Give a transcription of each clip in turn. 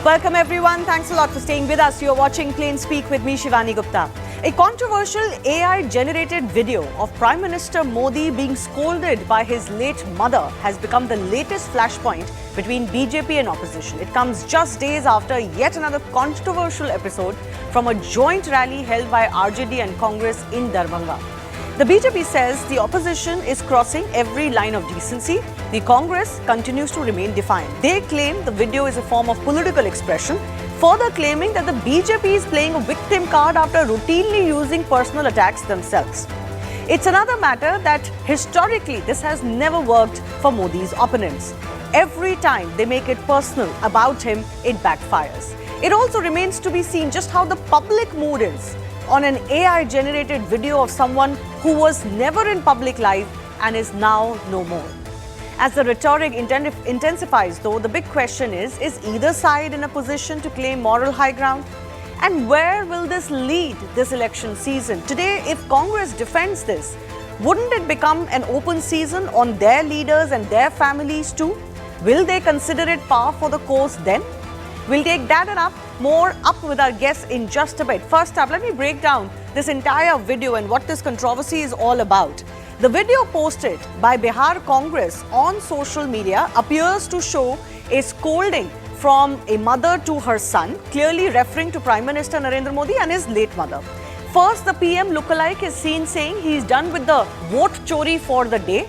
Welcome everyone. Thanks a lot for staying with us. You're watching Plain Speak with me, Shivani Gupta. A controversial AI-generated video of Prime Minister Modi being scolded by his late mother has become the latest flashpoint between BJP and opposition. It comes just days after yet another controversial episode from a joint rally held by RJD and Congress in Darbhanga. The BJP says the opposition is crossing every line of decency. The Congress continues to remain defiant. They claim the video is a form of political expression, further claiming that the BJP is playing a victim card after routinely using personal attacks themselves. It's another matter that historically this has never worked for Modi's opponents. Every time they make it personal about him, it backfires. It also remains to be seen just how the public mood is on an AI-generated video of someone who was never in public life and is now no more. As the rhetoric intensifies, though, the big question is either side in a position to claim moral high ground? And where will this lead this election season? Today, if Congress defends this, wouldn't it become an open season on their leaders and their families too? Will they consider it par for the course then? We'll take that and more up with our guests in just a bit. First up, let me break down this entire video and what this controversy is all about. The video posted by Bihar Congress on social media appears to show a scolding from a mother to her son, clearly referring to Prime Minister Narendra Modi and his late mother. First, the PM lookalike is seen saying he's done with the vote chori for the day.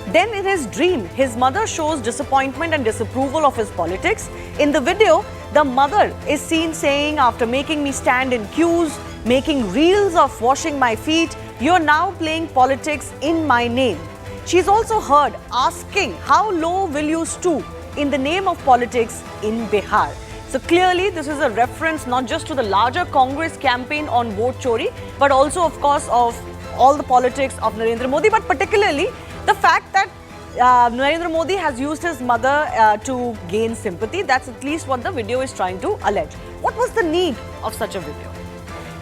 Then in his dream, his mother shows disappointment and disapproval of his politics. In the video, the mother is seen saying, after making me stand in queues, making reels of washing my feet, you're now playing politics in my name. She's also heard asking, how low will you stoop in the name of politics in Bihar? So clearly, this is a reference not just to the larger Congress campaign on vote chori, but also, of course, of all the politics of Narendra Modi, but particularly the fact that Narendra Modi has used his mother to gain sympathy. That's at least what the video is trying to allege. What was the need of such a video?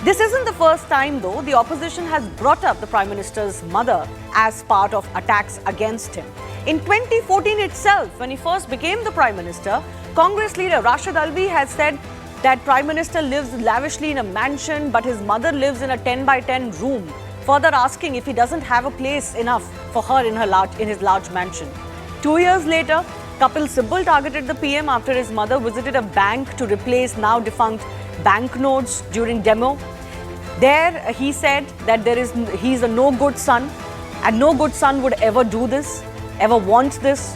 This isn't the first time, though, the opposition has brought up the Prime Minister's mother as part of attacks against him. In 2014 itself, when he first became the Prime Minister, Congress leader Rashid Alvi has said that Prime Minister lives lavishly in a mansion, but his mother lives in a 10-by-10 room, further asking if he doesn't have a place enough for her in his large mansion. 2 years later, Kapil Sibal targeted the PM after his mother visited a bank to replace now defunct banknotes during demo. There, he said that he's a no good son, and no good son would ever do this, ever want this.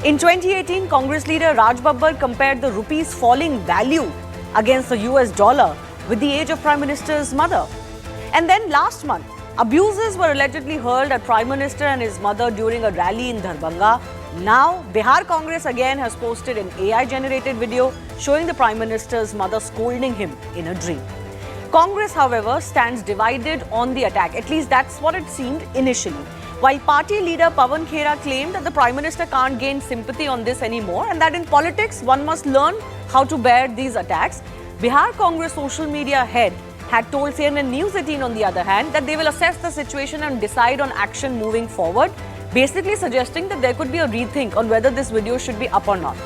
In 2018, Congress leader Raj Babbar compared the rupee's falling value against the US dollar with the age of Prime Minister's mother. And then last month, abuses were allegedly hurled at Prime Minister and his mother during a rally in Darbhanga. Now, Bihar Congress again has posted an AI-generated video showing the Prime Minister's mother scolding him in a dream. Congress, however, stands divided on the attack. At least that's what it seemed initially. While party leader Pawan Khera claimed that the Prime Minister can't gain sympathy on this anymore and that in politics one must learn how to bear these attacks, Bihar Congress social media head had told CNN News18 on the other hand that they will assess the situation and decide on action moving forward, basically suggesting that there could be a rethink on whether this video should be up or not.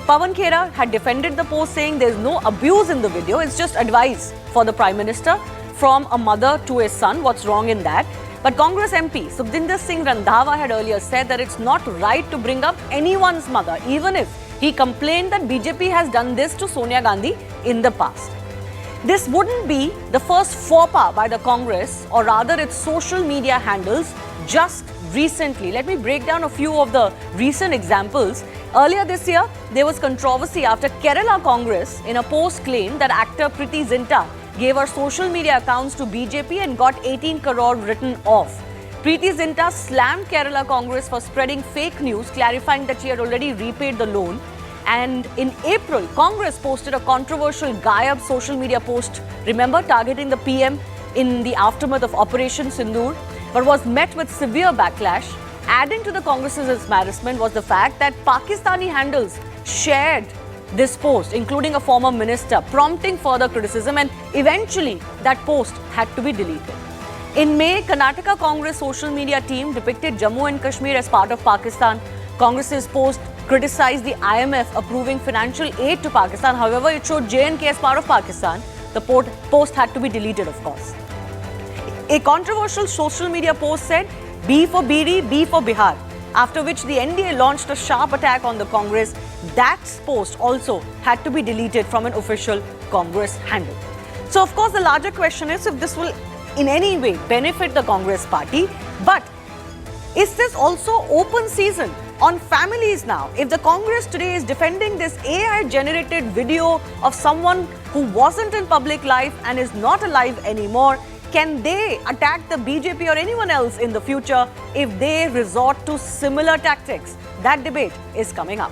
Pawan Khera had defended the post saying there's no abuse in the video, it's just advice for the Prime Minister from a mother to a son. What's wrong in that? But Congress MP Sukhbinder Singh Randhawa had earlier said that it's not right to bring up anyone's mother, even if he complained that BJP has done this to Sonia Gandhi in the past. This wouldn't be the first faux pas by the Congress, or rather its social media handles, just recently. Let me break down a few of the recent examples. Earlier this year, there was controversy after Kerala Congress in a post claimed that actor Preeti Zinta gave her social media accounts to BJP and got 18 crore written off. Preeti Zinta slammed Kerala Congress for spreading fake news, clarifying that she had already repaid the loan. And in April, Congress posted a controversial Gayab social media post, remember, targeting the PM in the aftermath of Operation Sindoor, but was met with severe backlash. Adding to the Congress's embarrassment was the fact that Pakistani handles shared this post, including a former minister, prompting further criticism, and eventually that post had to be deleted. In May, Karnataka Congress social media team depicted Jammu and Kashmir as part of Pakistan. Congress's post criticized the IMF approving financial aid to Pakistan. However, it showed J&K as part of Pakistan. The post had to be deleted, of course. A controversial social media post said, B for BD, B for Bihar. After which the NDA launched a sharp attack on the Congress. That post also had to be deleted from an official Congress handle. So, of course, the larger question is if this will in any way benefit the Congress party. But is this also open season on families now? If the Congress today is defending this AI-generated video of someone who wasn't in public life and is not alive anymore, can they attack the BJP or anyone else in the future if they resort to similar tactics? That debate is coming up.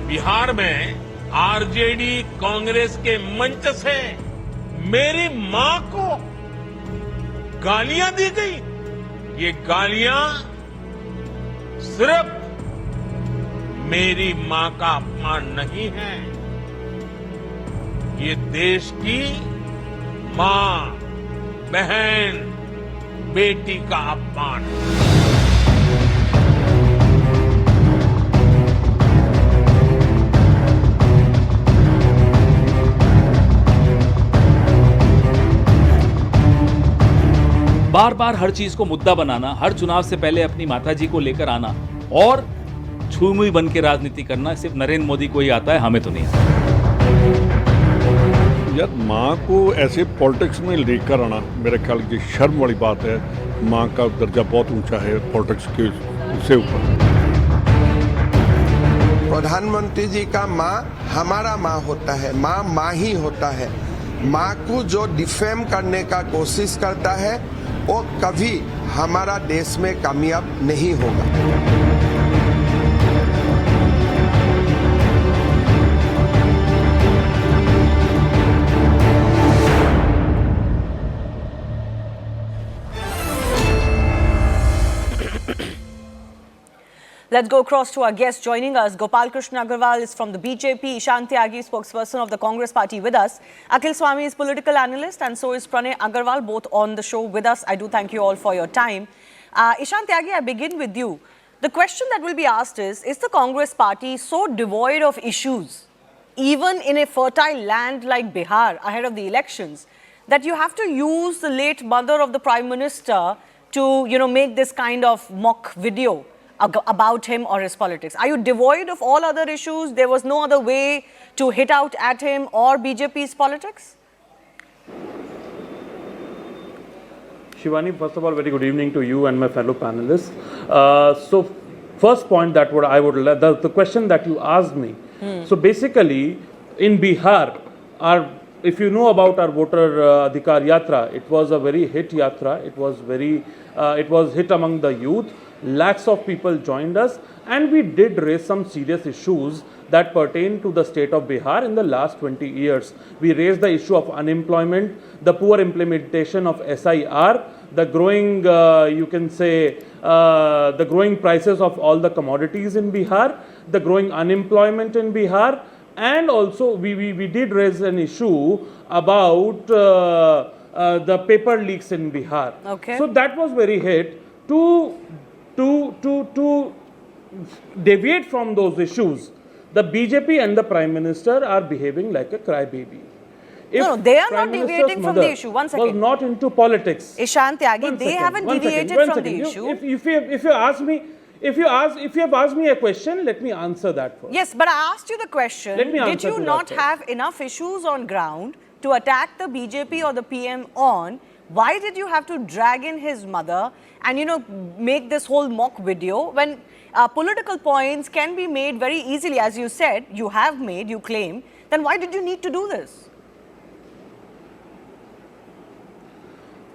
Bihar में RJD Congress के मंच से मेरी मां को गालियां दी गई। ये गालियां सिर्फ मेरी मां का अपमान नहीं है, ये देश की मां, बहन, बेटी का अपमान है। बार बार हर चीज को मुद्दा बनाना, हर चुनाव से पहले अपनी माताजी को लेकर आना और छुई बन के राजनीति करना सिर्फ नरेंद्र मोदी को ही आता है, हमें तो नहीं आता। यार माँ को ऐसे पॉलिटिक्स में लेकर आना मेरे ख्याल की शर्म वाली बात है। माँ का दर्जा बहुत ऊंचा है पॉलिटिक्स के उससे ऊपर। प्रधानमंत्री जी का माँ हमारा माँ होता है, माँ माँ ही होता है। माँ को जो डिफेम करने का कोशिश करता है वो कभी हमारा देश में कामयाब नहीं होगा। Let's go across to our guest joining us. Gopal Krishna Agarwal is from the BJP. Ishan Tyagi, spokesperson of the Congress party, with us. Akhil Swami is political analyst, and so is Pranay Agarwal, both on the show with us. I do thank you all for your time. Ishan Tyagi, I begin with you. The question that will be asked is the Congress party so devoid of issues, even in a fertile land like Bihar ahead of the elections, that you have to use the late mother of the Prime Minister to, make this kind of mock video about him or his politics? Are you devoid of all other issues? There was no other way to hit out at him or BJP's politics? Shivani, first of all, very good evening to you and my fellow panelists. So, first point that the question that you asked me. So basically, in Bihar, if you know about our voter Adhikar Yatra, it was a very hit yatra. It was hit among the youth. Lakhs of people joined us, and we did raise some serious issues that pertain to the state of Bihar in the last 20 years. We raised the issue of unemployment, the poor implementation of SIR, the growing, the growing prices of all the commodities in Bihar, the growing unemployment in Bihar, and also we did raise an issue about the paper leaks in Bihar. Okay. So that was very hit. To deviate from those issues, the BJP and the Prime Minister are behaving like a crybaby. No, they are not deviating from the issue. One second. Was not into politics. Ishan Tyagi, they haven't deviated from the issue. If you ask me, if you have asked me a question, let me answer that first. Yes, but I asked you the question. Let me Did answer you to not that have enough issues on ground to attack the BJP or the PM on? Why did you have to drag in his mother and, make this whole mock video when political points can be made very easily? As you said, you have made, you claim. Then why did you need to do this?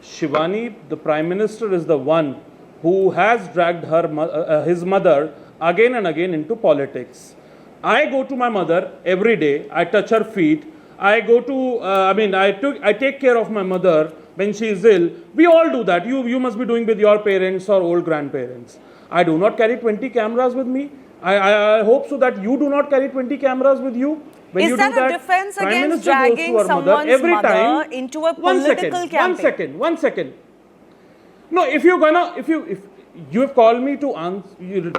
Shivani, the Prime Minister is the one who has dragged his mother again and again into politics. I go to my mother every day. I touch her feet. I go to, I take care of my mother when she is ill. We all do that. You must be doing with your parents or old grandparents. I do not carry 20 cameras with me. I hope so that you do not carry 20 cameras with you. When Is you that do a that, defense Prime against Minister goes dragging to her someone's every mother time, into a political campaign? One second. No, if you have called me to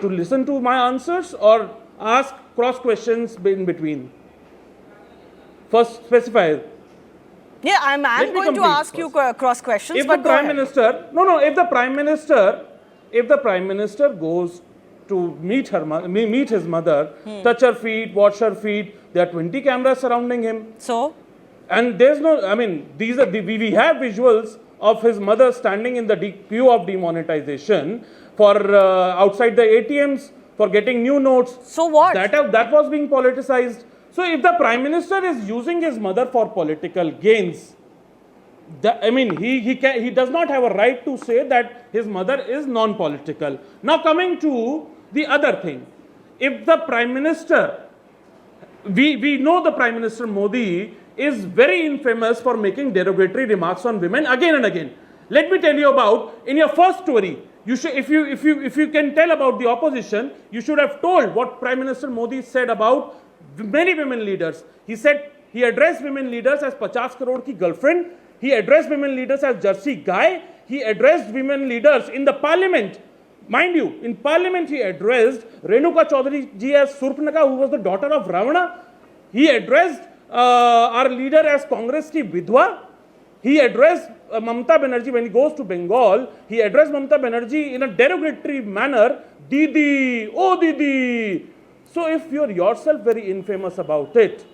listen to my answers or ask cross questions in between. First, specify. Yeah, I'm Let me going to complete ask you first. cross questions, If but the go Prime ahead. Minister, if the Prime Minister goes to meet his mother, touch her feet, watch her feet, there are 20 cameras surrounding him. So, And there's no, I mean, we have visuals of his mother standing in the queue of demonetization for outside the ATMs for getting new notes. so what? That was being politicized. So if the Prime Minister is using his mother for political gains, he does not have a right to say that his mother is non-political. Now coming to the other thing, if the Prime Minister, we know the Prime Minister Modi is very infamous for making derogatory remarks on women again and again. Let me tell you about, in your first story, you should, if you can tell about the opposition, you should have told what Prime Minister Modi said about many women leaders. He said he addressed women leaders as 50 crore ki girlfriend. He addressed women leaders as Jersey guy. He addressed women leaders in the parliament. Mind you, in parliament he addressed Renuka Chaudhary ji as Surpanakha, who was the daughter of Ravana. He addressed our leader as Congress ki Vidwa. He addressed Mamata Banerjee when he goes to Bengal. He addressed Mamata Banerjee in a derogatory manner. Didi, oh Didi. So if you are yourself very infamous about it,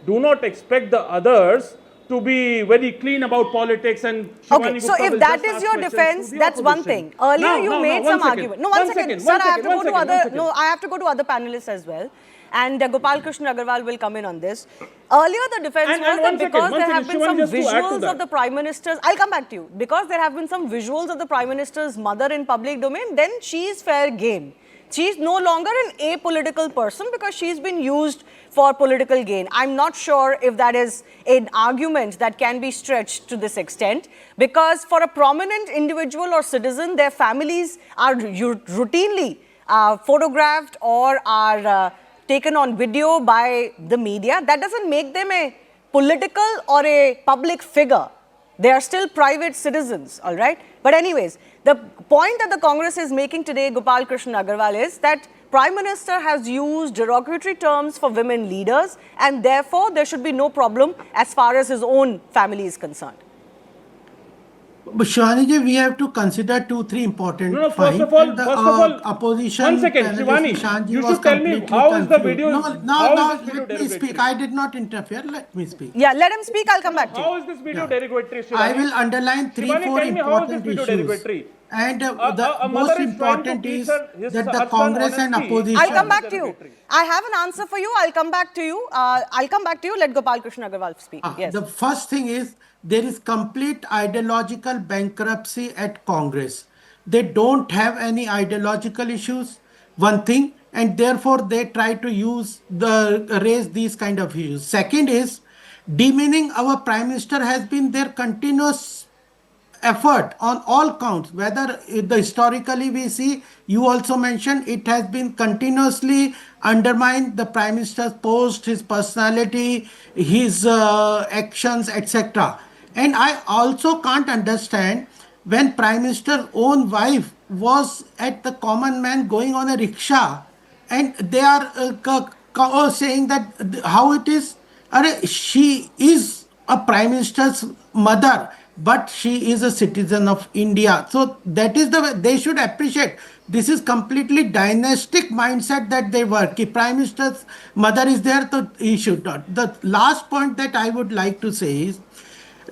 do not expect the others to be very clean about politics and Okay, so if that is your defense, that's one thing. Earlier you made some argument. No, one second. Sir, I have to go to other. No, I have to go to other panelists as well. And Gopal Krishna Agarwal will come in on this. Earlier the defense was that because there have been some visuals of the Prime Minister's, I'll come back to you, because there have been some visuals of the Prime Minister's mother in public domain, then she is fair game. She's no longer an apolitical person because she's been used for political gain. I'm not sure if that is an argument that can be stretched to this extent, because for a prominent individual or citizen, their families are routinely photographed or are taken on video by the media. That doesn't make them a political or a public figure. They are still private citizens, all right? But anyways, the point that the Congress is making today, Gopal Krishna Agarwal, is that Prime Minister has used derogatory terms for women leaders, and therefore there should be no problem as far as his own family is concerned. But Shivani ji, we have to consider 2-3 important No, points. first of all, opposition. one second, panelist Shivani, Ishan ji you was should tell me completely how is the confused. video? No, is this video let me speak. derogatory? I did not interfere. Let me speak. Yeah, let him speak. I'll come back to you. How is this video derogatory, Shivani? I will underline 3-4 Shivani, tell me how is this important video issues. derogatory? And a the mother most is trying to important please is his that the son Congress and honestly. opposition. I'll come back to you. I have an answer for you. I'll come back to you. Let Gopal Krishna Agarwal speak. Yes. The first thing is there is complete ideological bankruptcy at Congress. They don't have any ideological issues, one thing, and therefore they try to raise these kind of issues. Second is demeaning our Prime Minister has been their continuous effort on all counts, whether historically we see, you also mentioned, it has been continuously undermined the Prime Minister's post, his personality, his actions, etc. And I also can't understand when Prime Minister's own wife was at the common man going on a rickshaw, and they are saying that how it is, she is a Prime Minister's mother, but she is a citizen of India. So that is the way they should appreciate. This is completely dynastic mindset that they work. If Prime Minister's mother is there, so he should not. The last point that I would like to say is,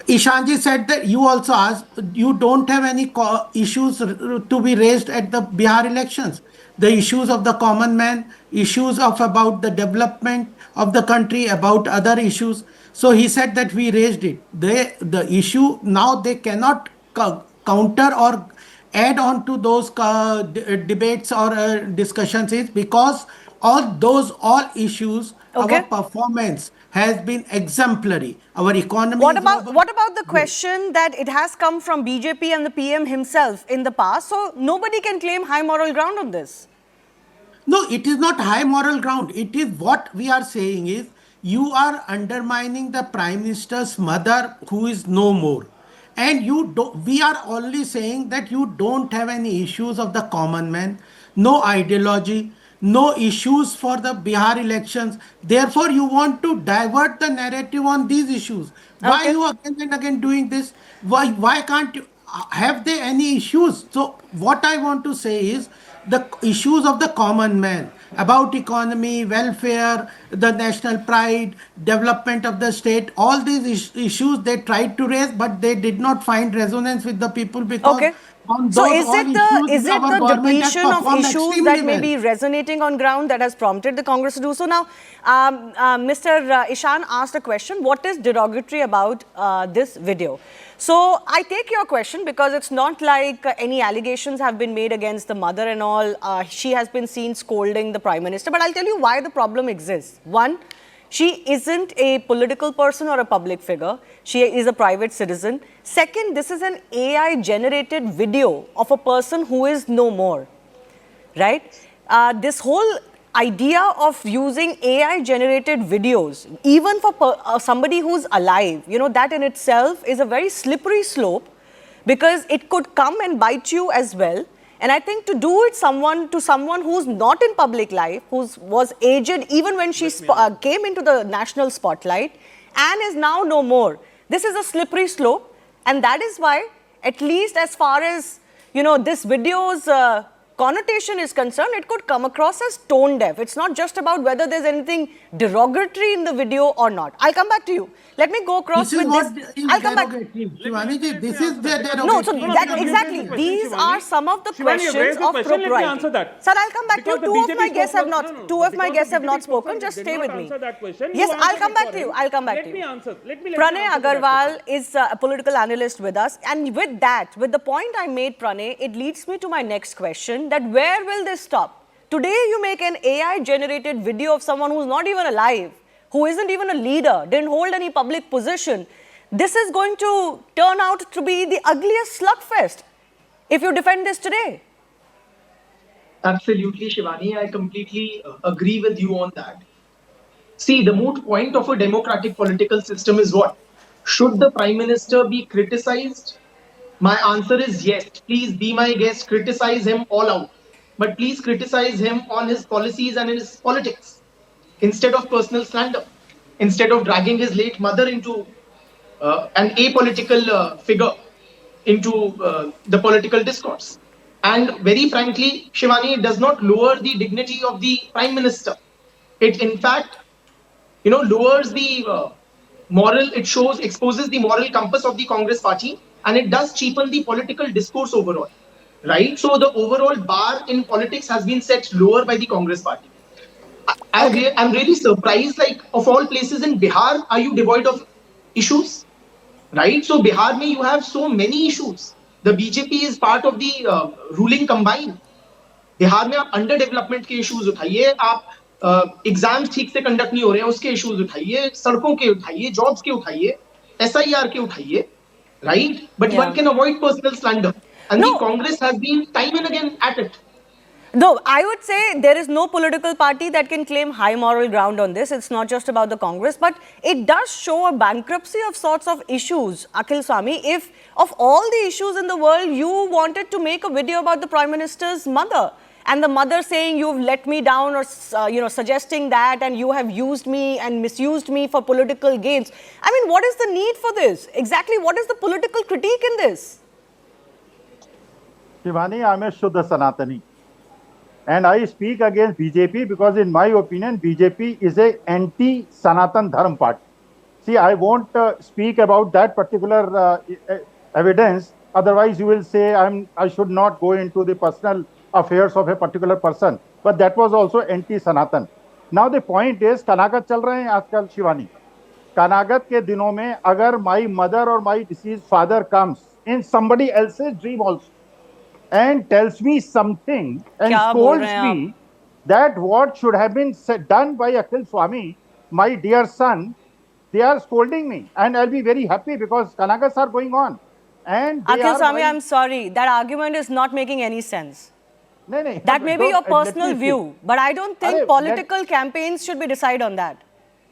Ishanji said that you also asked, you don't have any issues to be raised at the Bihar elections. The issues of the common man, issues of about the development of the country, about other issues. So he said that we raised it. The issue now they cannot counter or add on to those debates or discussions is because all issues, Okay. our performance has been exemplary. Our economy. What about the question that it has come from BJP and the PM himself in the past? So nobody can claim high moral ground on this. No, it is not high moral ground. It is what we are saying is you are undermining the Prime Minister's mother, who is no more. And we are only saying that you don't have any issues of the common man, no ideology, no issues for the Bihar elections. Therefore, you want to divert the narrative on these issues. Why Okay. you again and again doing this? Why can't you? Have they any issues? So what I want to say is the issues of the common man about economy, welfare, the national pride, development of the state, all these issues they tried to raise, but they did not find resonance with the people because Okay. on So those all is issues it our the government has depletion of performed issues extremely that may well. be resonating on ground that has prompted the Congress to do so? Now, Mr. Ishan asked a question: what is derogatory about this video? So I take your question because it's not like any allegations have been made against the mother and all. She has been seen scolding the Prime Minister, but I'll tell you why the problem exists. One, she isn't a political person or a public figure. She is a private citizen. Second, this is an AI generated video of a person who is no more, right? This whole idea of using AI generated videos, even for somebody who's alive, you know, that in itself is a very slippery slope because it could come and bite you as well. And I think to do it to someone who's not in public life, who was aged even when she came into the national spotlight and is now no more, this is a slippery slope. And that is why, at least as far as, you know, this video's connotation is concerned, it could come across as tone deaf. It's not just about whether there's anything derogatory in the video or not. I'll come back to you. Let me go across This is with what this. is I'll come back. derogatory. Shivani ji, this is the derogatory. No, so that exactly. These are some of the questions of propriety. Let me answer that. Sir, I'll come back to you. Because Two of the my BJP guests have spokesman- not. no, no, Two of my because guests the have not BJP spoken. spokesman Just did stay not with me. answer that question. Yes, You I'll answered come it back for to you. him. I'll come back Let to me you. answer. Let me Pranay answer to that Agarwal question. is a political analyst with us, and with that, with the point I made, Pranay, it leads me to my next question: that where will this stop? Today, you make an AI-generated video of someone who's not even alive, who isn't even a leader, didn't hold any public position. This is going to turn out to be the ugliest slugfest if you defend this today. Absolutely, Shivani. I completely agree with you on that. See, the moot point of a democratic political system is what? Should the Prime Minister be criticized? My answer is yes. Please be my guest, criticize him all out. But please criticize him on his policies and his politics instead of personal slander, instead of dragging his late mother into an apolitical figure into the political discourse. And very frankly, Shivani, it does not lower the dignity of the Prime Minister. It, in fact, lowers the moral, it shows, exposes the moral compass of the Congress party, and it does cheapen the political discourse overall. Right? So the overall bar in politics has been set lower by the Congress party. I'm really surprised, like, of all places in Bihar, are you devoid of issues? Right? So Bihar mein you have so many issues. The BJP is part of the ruling combine. Bihar में आप under development के issues उठाइए, आप exams ठीक से conduct नहीं हो रहे हैं उसके इश्यूज उठाइए, सड़कों के उठाइए, जॉब्स के उठाइए, SIR के उठाइए, right? But one can avoid personal slander, and the Congress has been time and again at it. No, I would say there is no political party that can claim high moral ground on this. It's not just about the Congress, but it does show a bankruptcy of sorts of issues, Akhil Swami. If of all the issues in the world, you wanted to make a video about the Prime Minister's mother, and the mother saying you've let me down, or suggesting that, and you have used me and misused me for political gains. I mean, what is the need for this? Exactly, what is the political critique in this? Shivani, I'm a Shuddha Sanatani. And I speak against BJP because, in my opinion, BJP is a anti-Sanatan Dharma party. See, I won't speak about that particular evidence. Otherwise, you will say I should not go into the personal affairs of a particular person. But that was also anti-Sanatan. Now the point is, Kanagat chal rahe hain aajkal, Shivani. Kanagat ke dinon mein, agar my mother or my deceased father comes in somebody else's dream also, and tells me something and scolds me that what should have been done by Akhil Swami, my dear son, they are scolding me, and I'll be very happy because Kanagats are going on. And Akhil Swami, I'm sorry, that argument is not making any sense. That may be your personal view, but I don't think political campaigns should be decided on that.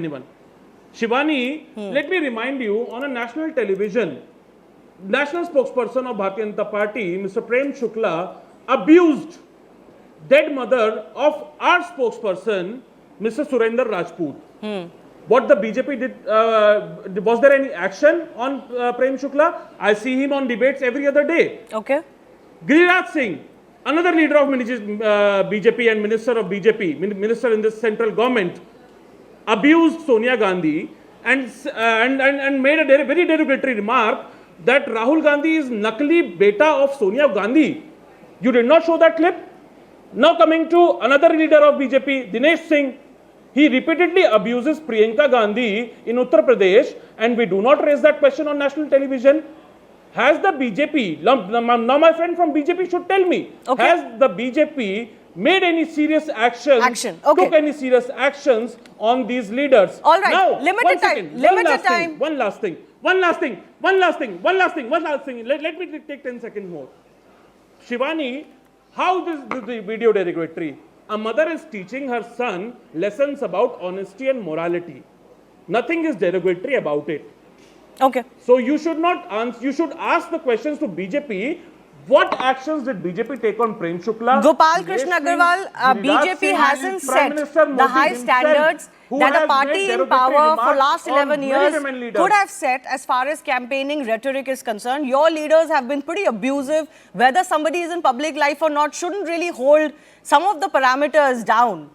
anyone. Shivani, let me remind you, on a national television, national spokesperson of Bharatiya Janata Party, Mr. Prem Shukla, abused dead mother of our spokesperson, Mr. Surinder Rajput. What the BJP did, was there any action on Prem Shukla? I see him on debates every other day. Okay. Giriraj Singh, another leader of BJP and minister of BJP, minister in this central government, abused Sonia Gandhi and made a very derogatory remark that Rahul Gandhi is nakli beta of Sonia Gandhi. You did not show that clip? Now coming to another leader of BJP, Dinesh Singh, he repeatedly abuses Priyanka Gandhi in Uttar Pradesh, and we do not raise that question on national television. Has the BJP, now my friend from BJP should tell me, Okay. has the BJP made any serious Action, okay. took any serious actions on these leaders? All right, Now, limited one time, second, limited time. One last thing. Let me take 10 seconds more. Shivani, how the video derogatory? A mother is teaching her son lessons about honesty and morality. Nothing is derogatory about it. Okay. So you should not answer. You should ask the questions to BJP. What actions did BJP take on Prem Shukla? Gopal Krishna Agarwal, BJP hasn't set the high standards that a party in power for last 11 years could have set as far as campaigning rhetoric is concerned. Your leaders have been pretty abusive. Whether somebody is in public life or not shouldn't really hold some of the parameters down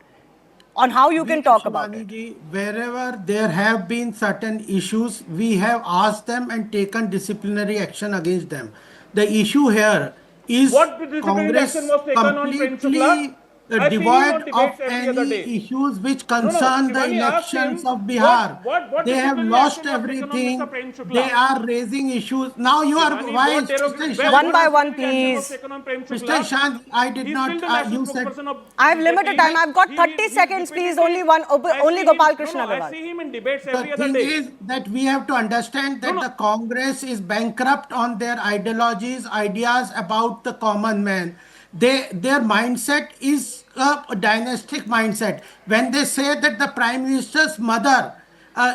on how you can talk about it. Shivani, wherever there have been certain issues, we have asked them and taken disciplinary action against them. The issue here is What disciplinary Congress action was taken on Prem completely Shukla? I see him on devoid debates of every other day. any issues which concern the Shivani asked elections him, of Bihar. what They have disciplinary lost action was taken on everything. Mr. Prem Shukla? They are raising issues. Now you are Shivani, why what derogatory- Mr. One by Shant, one, please. Mr. Shant, I did He's still the not. national You said. spokesperson of I have limited BJP. time. I've got 30 seconds, please. Only Gopal Krishna I Agarwal. see him in debates The every other thing day. is that we have to understand that the Congress is bankrupt on their ideologies, ideas about the common man. Their mindset is a dynastic mindset. When they say that the Prime Minister's mother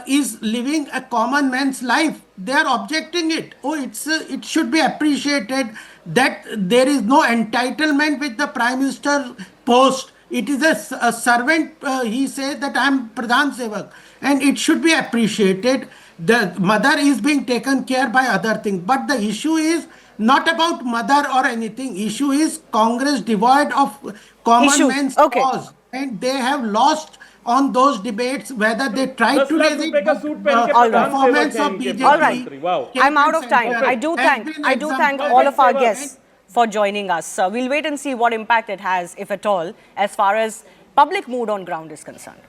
is living a common man's life, they are objecting it. Oh, it should be appreciated that there is no entitlement with the Prime Minister post. It is a servant. He says that I am Pradhan Sevak, and it should be appreciated. The mother is being taken care by other things, but the issue is not about mother or anything. Issue is Congress devoid of common man's cause, and they have lost on those debates. Whether they tried to raise it, performance of BJP. All right. Wow. I'm out of time. I do thank all of our guests for joining us. We'll wait and see what impact it has, if at all, as far as public mood on ground is concerned.